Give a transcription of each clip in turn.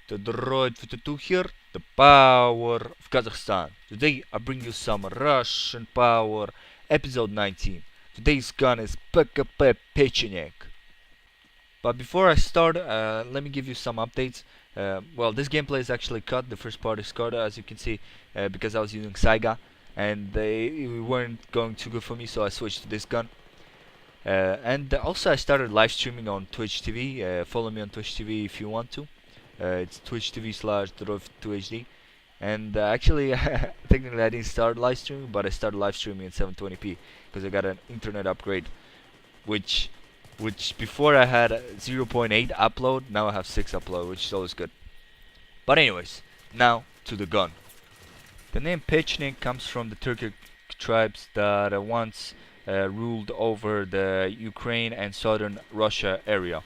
the Droid 52 here, the power of Kazakhstan. Today I bring you some Russian power, episode 19. Today's gun is PKP PECHENEG. But before I start, let me give you some updates. Well, this gameplay is actually cut, the first part is cut as you can see, because I was using Saiga and they weren't going too good for me, so I switched to this gun. And also I started live streaming on Twitch TV. Follow me on Twitch TV if you want to. It's Twitch TV/Droid2HD. And actually, technically I didn't start live streaming, but I started live streaming in 720p because I got an internet upgrade, which before I had 0.8 upload, now I have 6 upload, which is always good. But anyways, now to the gun. The name Pecheneg comes from the Turkic tribes that once ruled over the Ukraine and southern Russia area.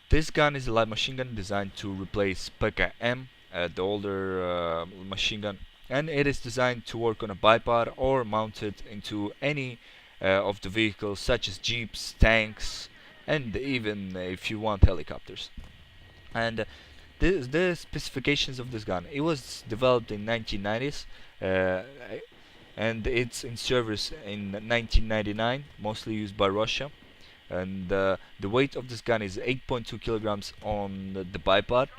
This gun is a light machine gun designed to replace PKM, the older machine gun, and it is designed to work on a bipod or mounted into any of the vehicles such as jeeps, tanks, and even if you want helicopters. And the specifications of this gun, it was developed in 1990s and it's in service in 1999, mostly used by Russia. And the weight of this gun is 8.2 kilograms on the bipod,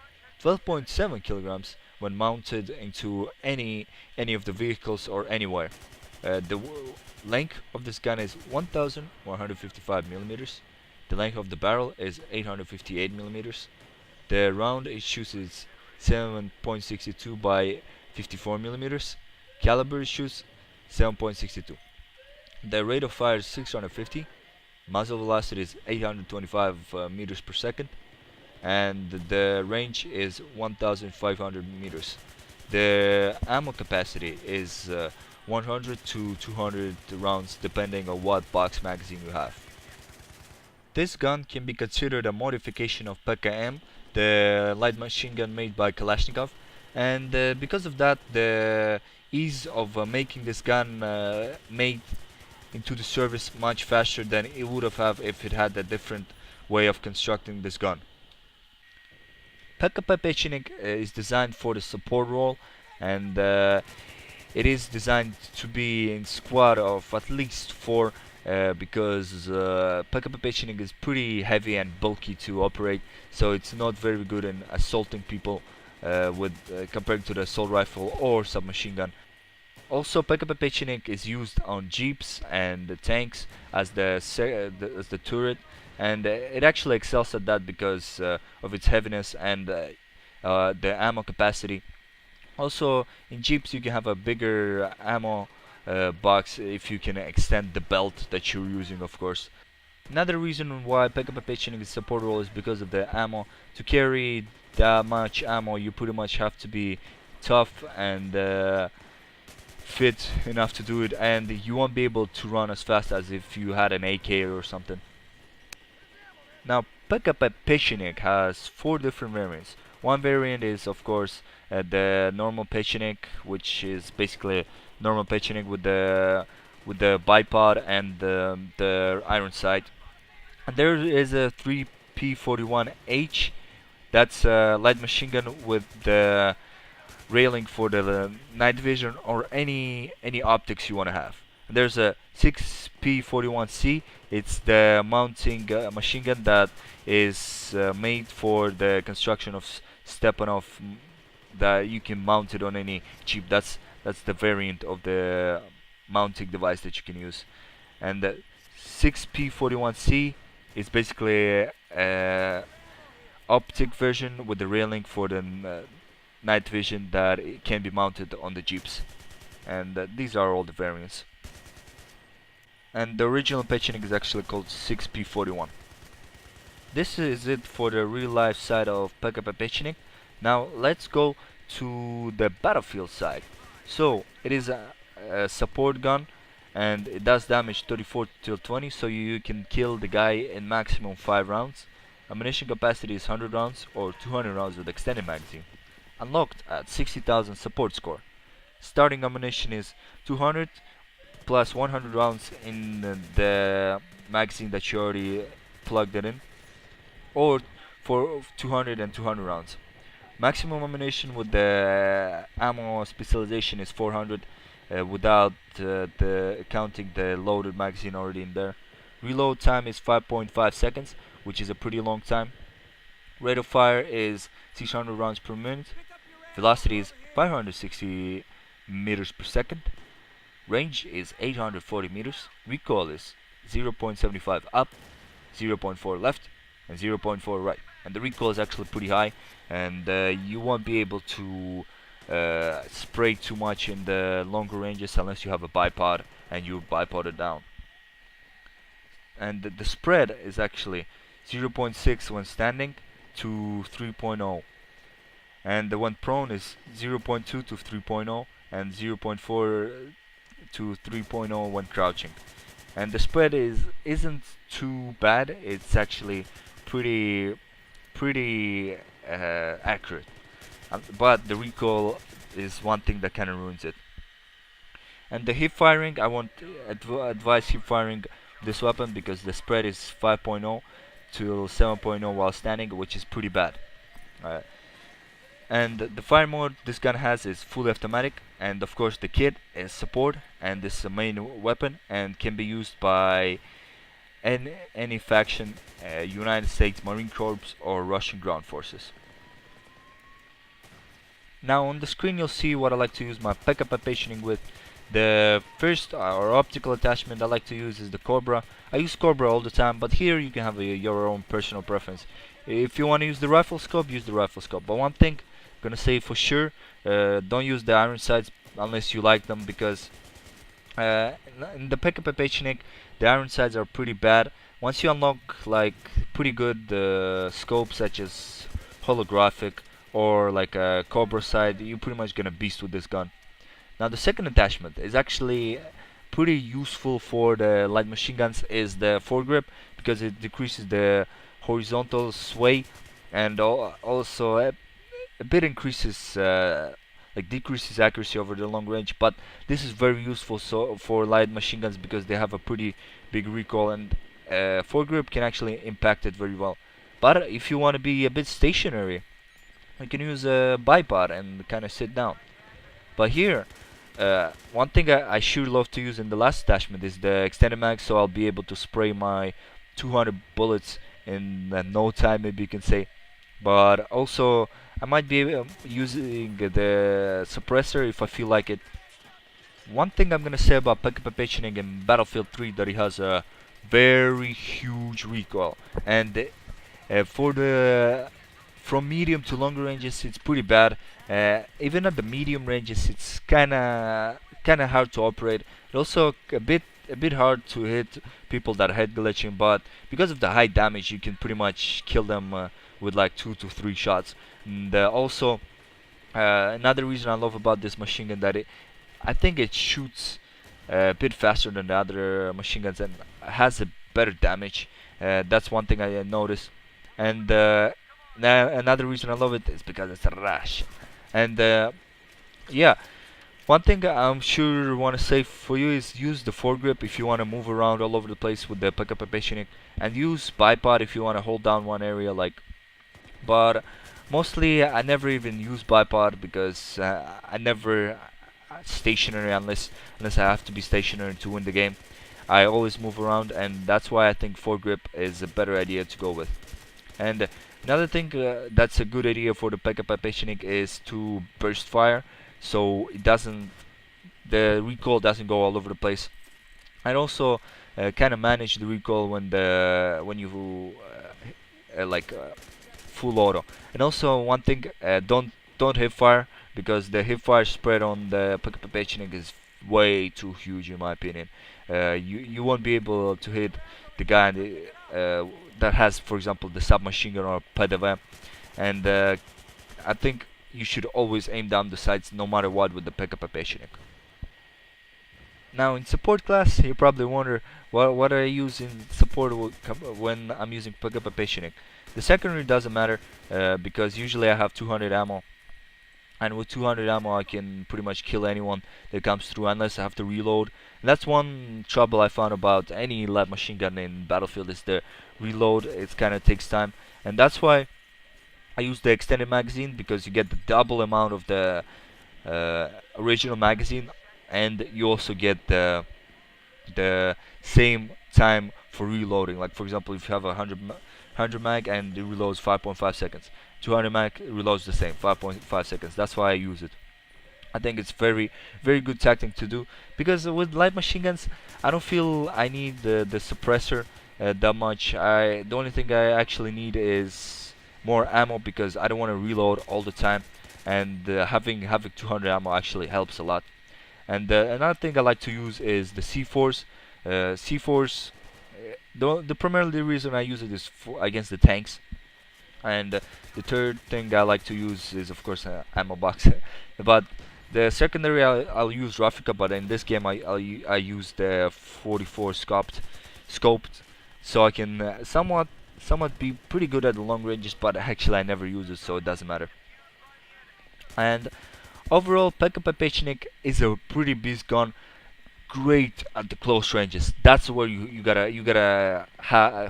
12.7 kilograms when mounted into any of the vehicles or anywhere. The length of this gun is 1155 millimeters. The length of the barrel is 858 millimeters. The round it shoots is 7.62 by 54 millimeters. Caliber it shoots 7.62. The rate of fire is 650. Muzzle velocity is 825 meters per second, and the range is 1500 meters. The ammo capacity is 100 to 200 rounds depending on what box magazine you have. This gun can be considered a modification of PKM, the light machine gun made by Kalashnikov, and because of that the ease of making this gun made into the service much faster than it would have if it had a different way of constructing this gun. PKP PECHENEG is designed for the support role, and it is designed to be in squad of at least 4 because PKP PECHENEG is pretty heavy and bulky to operate, so it's not very good in assaulting people compared to the assault rifle or submachine gun. Also, PKP PECHENEG is used on jeeps and the tanks as the turret, and it actually excels at that because of its heaviness and the ammo capacity. Also, in jeeps you can have a bigger ammo box if you can extend the belt that you're using, of course. Another reason why PKP PECHENEG is support role is because of the ammo. To carry that much ammo, you pretty much have to be tough and fit enough to do it, and you won't be able to run as fast as if you had an AK or something. Now, PKP PECHENEG has 4 different variants. One variant is, of course, the normal PECHENEG, which is basically normal PECHENEG with the bipod and the iron sight. And there is a 3P41H. That's a light machine gun with the railing for the night vision or any optics you want to have. And there's a 6P41C. It's the mounting machine gun that is made for the construction of Stepanov, that you can mount it on any jeep. That's the variant of the mounting device that you can use. And the 6P41C is basically a optic version with the railing for the night vision that it can be mounted on the jeeps. And these are all the variants. And the original PECHENEG is actually called 6P41. This is it for the real life side of PKP PECHENEG. Now let's go to the battlefield side. So it is a support gun, and it does damage 34 till 20, so you can kill the guy in maximum 5 rounds. Ammunition capacity is 100 rounds or 200 rounds with extended magazine. Unlocked at 60,000 support score. Starting ammunition is 200 plus 100 rounds in the magazine that you already plugged it in, or for 200 and 200 rounds. Maximum ammunition with the ammo specialization is 400 without the counting the loaded magazine already in there. Reload time is 5.5 seconds, which is a pretty long time. Rate of fire is 600 rounds per minute. Velocity is 560 meters per second. Range is 840 meters. Recoil is 0.75 up, 0.4 left, and 0.4 right. And the recoil is actually pretty high, and you won't be able to spray too much in the longer ranges unless you have a bipod and you bipod it down. And the spread is actually 0.6 when standing to 3.0, and the when prone is 0.2 to 3.0 and 0.4 to 3.0 when crouching. And the spread isn't too bad. It's actually pretty accurate, but the recoil is one thing that kind of ruins it. And the hip firing, I won't advise hip firing this weapon because the spread is 5.0 to 7.0 while standing, which is pretty bad. And the fire mode this gun has is fully automatic, and of course the kit is support, and this is a main weapon and can be used by any faction, United States Marine Corps or Russian ground forces. Now on the screen you'll see what I like to use my PKP PECHENEG with. The first or optical attachment I like to use is the Cobra. I use Cobra all the time, but here you can have your own personal preference. If you want to use the rifle scope, use the rifle scope. But one thing I'm gonna say for sure, don't use the iron sights unless you like them, because in the PKP PECHENEG the iron sights are pretty bad. Once you unlock like pretty good scopes such as holographic or like a Cobra sight, you're pretty much gonna beast with this gun. Now the second attachment is actually pretty useful for the light machine guns, is the foregrip, because it decreases the horizontal sway and also a bit increases decreases accuracy over the long range. But this is very useful for light machine guns because they have a pretty big recoil, and foregrip can actually impact it very well. But if you want to be a bit stationary, you can use a bipod and kind of sit down. But here, one thing I sure love to use in the last attachment is the extended mag, so I'll be able to spray my 200 bullets in no time, maybe you can say. But also I might be using the suppressor if I feel like it. One thing I'm gonna say about PKP PECHENEG in Battlefield 3, that it has a very huge recoil, and from medium to longer ranges it's pretty bad. Even at the medium ranges it's kinda hard to operate. It's also a bit hard to hit people that are head glitching, but because of the high damage you can pretty much kill them with like 2 to 3 shots. And also another reason I love about this machine gun, that I think it shoots a bit faster than the other machine guns and has a better damage. That's one thing I noticed. And another reason I love it is because it's a rush. And yeah, one thing I'm sure want to say for you is use the foregrip if you want to move around all over the place with the PKP PECHENEG, and use bipod if you want to hold down one area. But mostly I never even use bipod because I never stationary unless I have to be stationary to win the game. I always move around, and that's why I think foregrip is a better idea to go with. And another thing that's a good idea for the PKP PECHENEG is to burst fire, so the recoil doesn't go all over the place, and also kind of manage the recoil when you full auto. And also one thing, don't hip fire, because the hip fire spread on the PKP PECHENEG is way too huge in my opinion. You won't be able to hit the guy that has, for example, the submachine gun or PDV, and I think you should always aim down the sights no matter what with the PKP PECHENEG. Now in support class, you probably wonder what I use in support when I'm using PKP PECHENEG. The secondary doesn't matter because usually I have 200 ammo, and with 200 ammo I can pretty much kill anyone that comes through unless I have to reload. And that's one trouble I found about any light machine gun in Battlefield, is the reload. It kind of takes time, and that's why I use the extended magazine because you get the double amount of the original magazine, and you also get the same time for reloading. Like for example, if you have a 100 mag and it reloads 5.5 seconds, 200 mag reloads the same 5.5 seconds. That's why I use it. I think it's very good tactic to do, because with light machine guns I don't feel I need the suppressor that much. The only thing I actually need is more ammo, because I don't want to reload all the time, and having 200 ammo actually helps a lot. And another thing I like to use is the C4s. C4s, the primarily reason I use it is against the tanks. And the third thing I like to use is of course ammo box. But the secondary I'll use Rafika, but in this game I use the 44 scoped, so I can somewhat be pretty good at the long ranges. But actually I never use it, so it doesn't matter. And overall, PKP PECHENEG is a pretty beast gun, great at the close ranges. That's where you gotta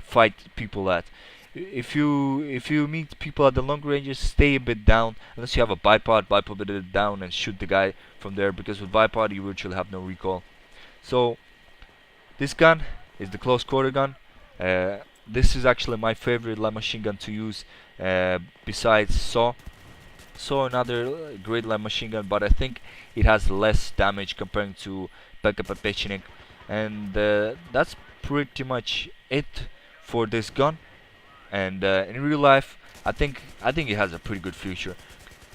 fight people at. If you meet people at the long ranges, stay a bit down. Unless you have a bipod it down and shoot the guy from there, because with bipod you virtually have no recoil. So this gun is the close quarter gun. This is actually my favorite light machine gun to use, besides saw. So another great light machine gun, but I think it has less damage comparing to PKP PECHENEG. And that's pretty much it for this gun. And in real life, I think it has a pretty good future,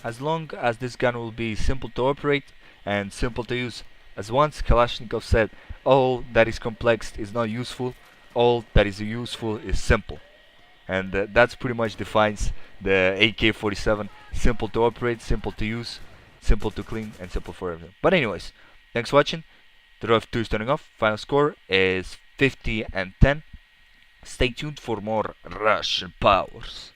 as long as this gun will be simple to operate and simple to use. As once Kalashnikov said, all that is complex is not useful, all that is useful is simple. And that's pretty much defines the AK-47: simple to operate, simple to use, simple to clean, and simple for everything. But anyways, thanks for watching. The Row 2 is turning off. Final score is 50 and 10. Stay tuned for more Russian powers.